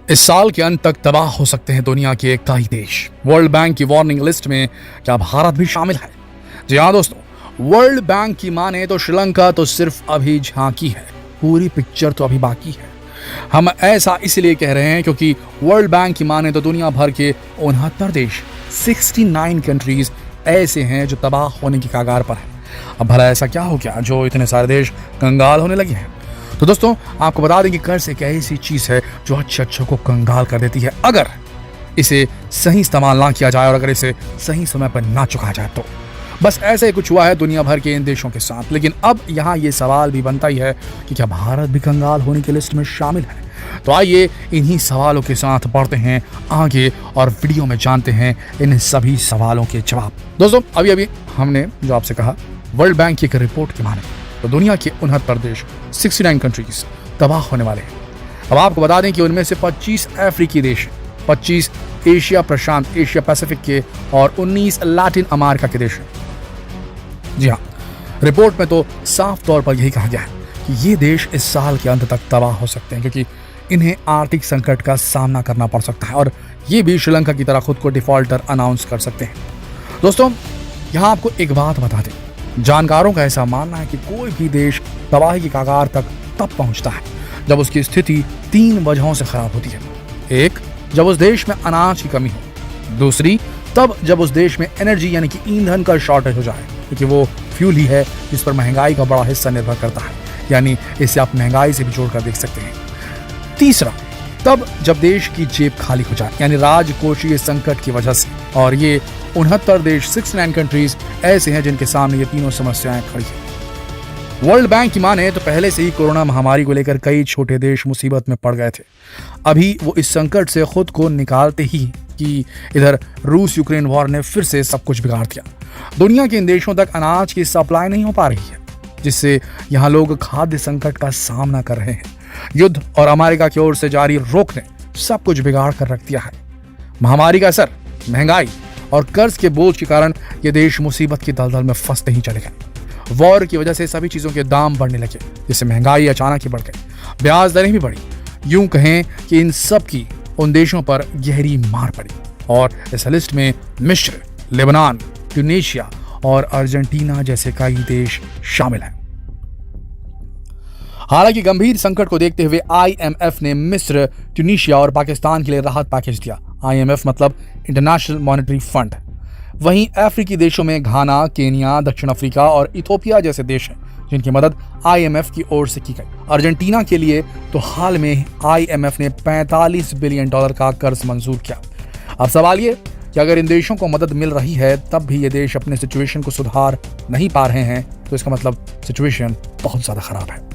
इस साल के अंत तक तबाह हो सकते हैं दुनिया के 21 देश। वर्ल्ड बैंक की वार्निंग लिस्ट में क्या भारत भी शामिल है? जी हाँ दोस्तों, वर्ल्ड बैंक की माने तो श्रीलंका तो सिर्फ अभी झांकी है, पूरी पिक्चर तो अभी बाकी है। हम ऐसा इसलिए कह रहे हैं क्योंकि वर्ल्ड बैंक की माने तो दुनिया भर के 69 देश 69 कंट्रीज ऐसे हैं जो तबाह होने की कगार पर हैं। अब भला ऐसा क्या हो गया जो इतने सारे देश कंगाल होने लगे हैं? तो दोस्तों, आपको बता दें कि कर्ज एक ऐसी चीज है जो अच्छे को कंगाल कर देती है अगर इसे सही इस्तेमाल ना किया जाए और अगर इसे सही समय पर ना चुकाया जाए तो। बस ऐसा ही कुछ हुआ है दुनिया भर के इन देशों के साथ। लेकिन अब यहाँ ये सवाल भी बनता ही है कि क्या भारत भी कंगाल होने की लिस्ट में शामिल है? तो आइए इन्हीं सवालों के साथ बढ़ते हैं आगे और वीडियो में जानते हैं इन सभी सवालों के जवाब। दोस्तों, अभी हमने जो आपसे कहा, वर्ल्ड बैंक की एक रिपोर्ट की माने तो दुनिया के 69 देश 69 कंट्रीज तबाह होने वाले हैं। अब आपको बता दें कि उनमें से 25 अफ्रीकी देश, 25 एशिया प्रशांत एशिया पैसिफिक के और 19 लैटिन अमेरिका के देश हैं। जी हाँ, रिपोर्ट में तो साफ तौर पर यही कहा गया है कि ये देश इस साल के अंत तक तबाह हो सकते हैं क्योंकि इन्हें आर्थिक संकट का सामना करना पड़ सकता है और ये भी श्रीलंका की तरह खुद को डिफॉल्टर अनाउंस कर सकते हैं। दोस्तों, यहाँ आपको एक बात बता दें, जानकारों का ऐसा मानना है कि कोई भी देश तबाही की कगार तक तब पहुंचता है जब उसकी स्थिति 3 वजहों से खराब होती है। एक, जब उस देश में अनाज की कमी हो। दूसरी, तब जब उस देश में एनर्जी यानी कि ईंधन का शॉर्टेज हो जाए, क्योंकि वो फ्यूल ही है जिस पर महंगाई का बड़ा हिस्सा निर्भर करता है, यानी इसे आप महंगाई से भी जोड़कर देख सकते हैं। तीसरा, तब जब देश की जेब खाली हो जाए, यानी राजकोषीय संकट की वजह से। और ये 69 देश 69 कंट्रीज ऐसे हैं जिनके सामने ये तीनों समस्याएं खड़ी हैं। वर्ल्ड बैंक की माने तो पहले से ही कोरोना महामारी को लेकर कई छोटे देश मुसीबत में पड़ गए थे। अभी वो इस संकट से खुद को निकालते ही कि इधर रूस यूक्रेन वॉर ने फिर से सब कुछ बिगाड़ दिया। दुनिया के इन देशों तक अनाज की सप्लाई नहीं हो पा रही है, जिससे यहाँ लोग खाद्य संकट का सामना कर रहे हैं। युद्ध और अमेरिका की ओर से जारी रोक ने सब कुछ बिगाड़ कर रख दिया है। महामारी का असर, महंगाई और कर्ज के बोझ के कारण ये देश मुसीबत की दलदल में फंसते ही चले गए। वॉर की वजह से सभी चीजों के दाम बढ़ने लगे, जिससे महंगाई अचानक ही बढ़ गई, ब्याज दरें भी बढ़ी। यूं कहें कि इन सब की उन देशों पर गहरी मार पड़ी और इस लिस्ट में मिस्र, लेबनान, ट्यूनीशिया और अर्जेंटीना जैसे कई देश शामिल हैं। हालांकि गंभीर संकट को देखते हुए IMF ने मिस्र, ट्यूनीशिया और पाकिस्तान के लिए राहत पैकेज दिया। IMF मतलब इंटरनेशनल मॉनेटरी फंड। वहीं अफ्रीकी देशों में घाना, केनिया, दक्षिण अफ्रीका और इथोपिया जैसे देश हैं जिनकी मदद IMF की ओर से की गई। अर्जेंटीना के लिए तो हाल में IMF ने $45 बिलियन का कर्ज मंजूर किया। अब सवाल ये कि अगर इन देशों को मदद मिल रही है तब भी ये देश अपने सिचुएशन को सुधार नहीं पा रहे हैं, तो इसका मतलब सिचुएशन बहुत ज्यादा खराब है।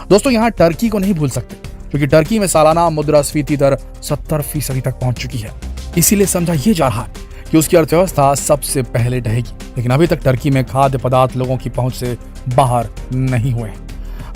दोस्तों, यहाँ टर्की को नहीं भूल सकते क्योंकि टर्की में सालाना मुद्रास्फीति दर 70% तक पहुंच चुकी है। इसीलिए समझा ये जा रहा है कि उसकी अर्थव्यवस्था सबसे पहले ढहेगी। लेकिन अभी तक टर्की में खाद्य पदार्थ लोगों की पहुंच से बाहर नहीं हुए हैं।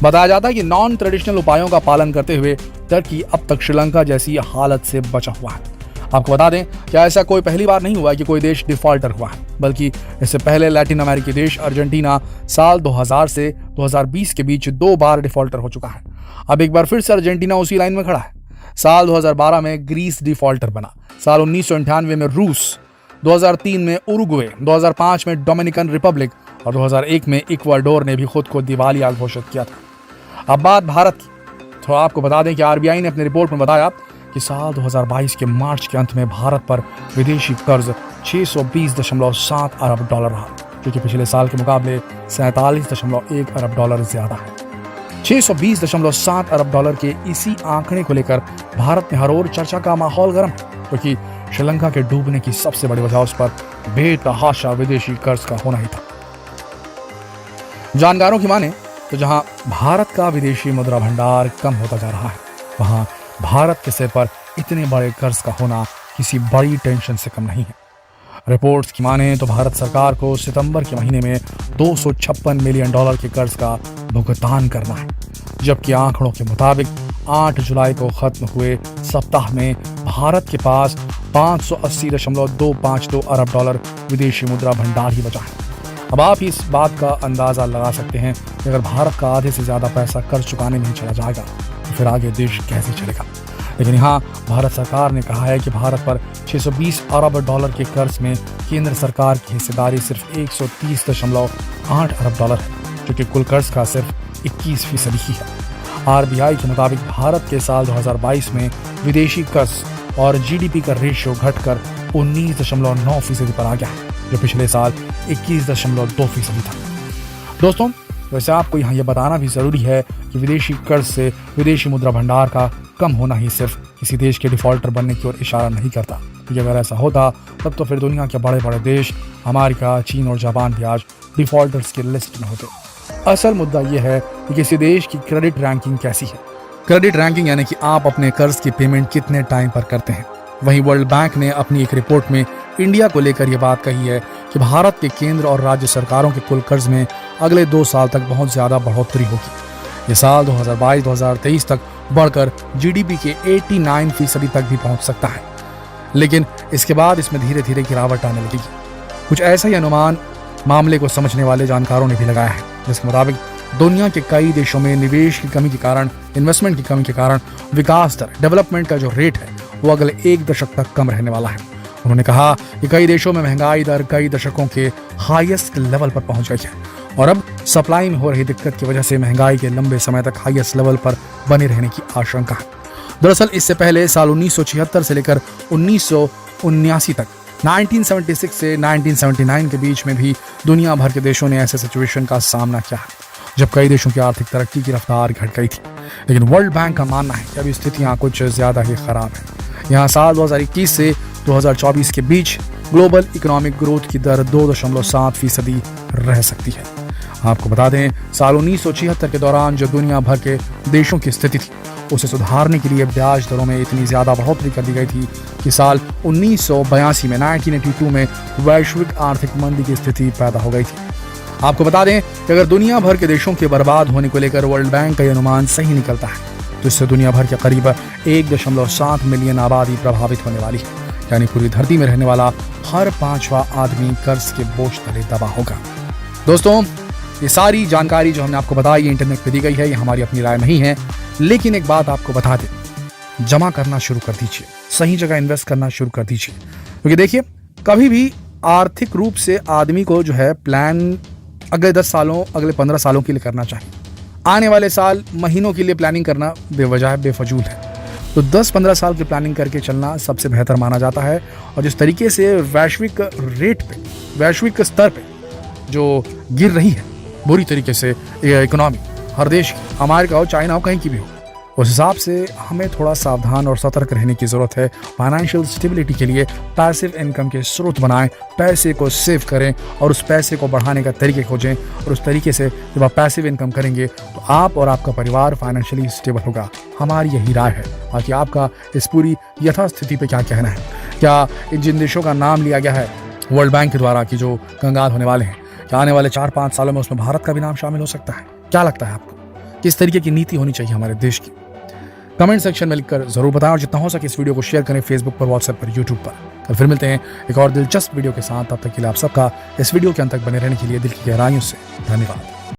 बताया जाता है कि नॉन ट्रेडिशनल उपायों का पालन करते हुए टर्की अब तक श्रीलंका जैसी हालत से बचा हुआ है। आपको बता दें कि ऐसा कोई पहली बार नहीं हुआ कि कोई देश डिफॉल्टर हुआ है, बल्कि इससे पहले लैटिन अमेरिकी देश अर्जेंटीना साल 2000 से 2020 के बीच 2 बार डिफॉल्टर हो चुका है। अब एक बार फिर से अर्जेंटीना उसी लाइन में खड़ा है। साल 2012 में ग्रीस डिफॉल्टर बना, साल 1998 में रूस, 2003 में उरुग्वे, 2005 में डोमिनिकन रिपब्लिक और 2001 में इक्वाडोर ने भी खुद को दिवालिया घोषित किया था। अब बात भारत की, तो आपको बता दें कि RBI ने अपनी रिपोर्ट में बताया कि साल 2022 के मार्च के अंत में भारत पर विदेशी कर्ज $620.7 अरब रहा, जो कि पिछले साल के मुकाबले $47.1 अरब ज्यादा है। $620.7 अरब के इसी आंकड़े को लेकर भारत में हर ओर चर्चा का माहौल गर्म है, क्योंकि श्रीलंका के डूबने की सबसे बड़ी वजह उस पर बेतहाशा विदेशी कर्ज का होना ही था। जानकारों की माने तो जहां भारत का विदेशी मुद्रा भंडार कम होता जा रहा है, वहां भारत के सिर पर इतने बड़े कर्ज का होना किसी बड़ी टेंशन से कम नहीं है। रिपोर्ट्स की माने तो भारत सरकार को सितंबर के महीने में $256 मिलियन के कर्ज का भुगतान करना है, जबकि आंकड़ों के मुताबिक 8 जुलाई को खत्म हुए सप्ताह में भारत के पास $580.252 अरब विदेशी मुद्रा भंडार ही बचा है। अब आप इस बात का अंदाजा लगा सकते हैं कि अगर भारत का आधे से ज्यादा पैसा कर्ज चुकाने में ही चला जाएगा तो फिर आगे देश कैसे चलेगा। लेकिन यहाँ भारत सरकार ने कहा है कि भारत पर 620 अरब डॉलर के कर्ज में केंद्र सरकार की हिस्सेदारी सिर्फ 130.8 अरब डॉलर है, जो कि कुल कर्ज का सिर्फ 21% ही है। आरबीआई के मुताबिक भारत के साल 2022 में विदेशी कर्ज और जीडीपी का रेशियो घटकर 19.9% पर आ गया है, जो पिछले साल 21.2% था। दोस्तों, वैसे आपको यहाँ यह बताना भी जरूरी है कि विदेशी कर्ज से विदेशी मुद्रा भंडार का कम होना ही सिर्फ किसी देश के डिफॉल्टर बनने की ओर इशारा नहीं करता, क्योंकि अगर ऐसा होता तब तो फिर दुनिया के बड़े बड़े देश अमेरिका, चीन और जापान भी आज डिफॉल्टर्स की लिस्ट में होते। असल मुद्दा यह है कि किसी देश की क्रेडिट रैंकिंग कैसी है। क्रेडिट रैंकिंग यानी कि आप अपने कर्ज की पेमेंट कितने टाइम पर करते हैं। वहीं वर्ल्ड बैंक ने अपनी एक रिपोर्ट में इंडिया को लेकर यह बात कही है कि भारत के केंद्र और राज्य सरकारों के कुल कर्ज में अगले 2 साल तक बहुत ज्यादा बढ़ोतरी होगी। ये साल 2022-2023 तक बढ़कर जीडीपी के 89% तक भी पहुंच सकता है, लेकिन इसके बाद इसमें धीरे धीरे गिरावट आने लगेगी। कुछ ऐसा ही अनुमान मामले को समझने वाले जानकारों ने भी लगाया है, जिसके मुताबिक दुनिया के कई देशों में निवेश की कमी के कारण, इन्वेस्टमेंट की कमी के कारण विकास दर, डेवलपमेंट का जो रेट है वो अगले 1 दशक तक कम रहने वाला है। उन्होंने कहा कि कई देशों में महंगाई दर कई दशकों के हाईएस्ट लेवल पर पहुंच गई है और अब सप्लाई में हो रही दिक्कत की वजह से महंगाई के लंबे समय तक हाईएस्ट लेवल पर बने रहने की आशंका है। दरअसल इससे पहले साल 1976 से लेकर 1979 तक, 1976 से 1979 के बीच में भी दुनिया भर के देशों ने ऐसे सिचुएशन का सामना किया है जब कई देशों की आर्थिक तरक्की की रफ्तार घट गई थी। लेकिन वर्ल्ड बैंक का मानना है कि अभी स्थितियां कुछ ज्यादा ही खराब है। यहाँ साल 2021 से 2024 के बीच ग्लोबल इकोनॉमिक ग्रोथ की दर 2.7% रह सकती है। आपको बता दें, साल 1976 के दौरान जो दुनिया भर के देशों की स्थिति थी उसे सुधारने के लिए ब्याज दरों में इतनी ज्यादा बढ़ोतरी कर दी गई थी कि साल 1982 में 1982 में वैश्विक आर्थिक मंदी की स्थिति पैदा हो गई थी। आपको बता दें कि अगर दुनिया भर के देशों के बर्बाद होने को लेकर वर्ल्ड बैंक का अनुमान सही निकलता है तो इससे दुनिया भर के करीब 1.7 मिलियन आबादी प्रभावित होने वाली है, यानी पूरी धरती में रहने वाला हर 5वां आदमी कर्ज के बोझ तले दबा होगा। दोस्तों, ये सारी जानकारी जो हमने आपको बताई इंटरनेट पे दी गई है, ये हमारी अपनी राय नहीं है, लेकिन एक बात आपको बता दें, जमा करना शुरू कर दीजिए, सही जगह इन्वेस्ट करना शुरू कर दीजिए, क्योंकि देखिए कभी भी आर्थिक रूप से आदमी को जो है प्लान अगले 10 सालों, अगले 15 सालों के लिए करना चाहिए। आने वाले साल, महीनों के लिए प्लानिंग करना बेवजह बेफजूल है। तो 10-15 साल की प्लानिंग करके चलना सबसे बेहतर माना जाता है। और जिस तरीके से वैश्विक रेट पे, वैश्विक स्तर पे जो गिर रही है बुरी तरीके से इकोनॉमी, हर देश की, अमेरिका हो, चाइना हो, कहीं की भी हो, उस हिसाब से हमें थोड़ा सावधान और सतर्क रहने की जरूरत है। फाइनेंशियल स्टेबिलिटी के लिए पैसिव इनकम के स्रोत बनाएं, पैसे को सेव करें और उस पैसे को बढ़ाने का तरीके खोजें, और उस तरीके से जब आप पैसिव इनकम करेंगे तो आप और आपका परिवार फाइनेंशियली स्टेबल होगा। हमारी यही राय है। बाकी आपका इस पूरी यथास्थिति पे क्या कहना है? क्या इन जिन देशों का नाम लिया गया है वर्ल्ड बैंक के द्वारा कि जो कंगाल होने वाले हैं, क्या आने वाले 4-5 सालों में उसमें भारत का भी नाम शामिल हो सकता है? क्या लगता है आपको? किस तरीके की नीति होनी चाहिए हमारे देश की? कमेंट सेक्शन में लिखकर जरूर बताएं और जितना हो सके इस वीडियो को शेयर करें फेसबुक पर, व्हाट्सएप पर, यूट्यूब पर। कल फिर मिलते हैं एक और दिलचस्प वीडियो के साथ। तब तक के लिए आप सबका इस वीडियो के अंत तक बने रहने के लिए दिल की गहराइयों से धन्यवाद।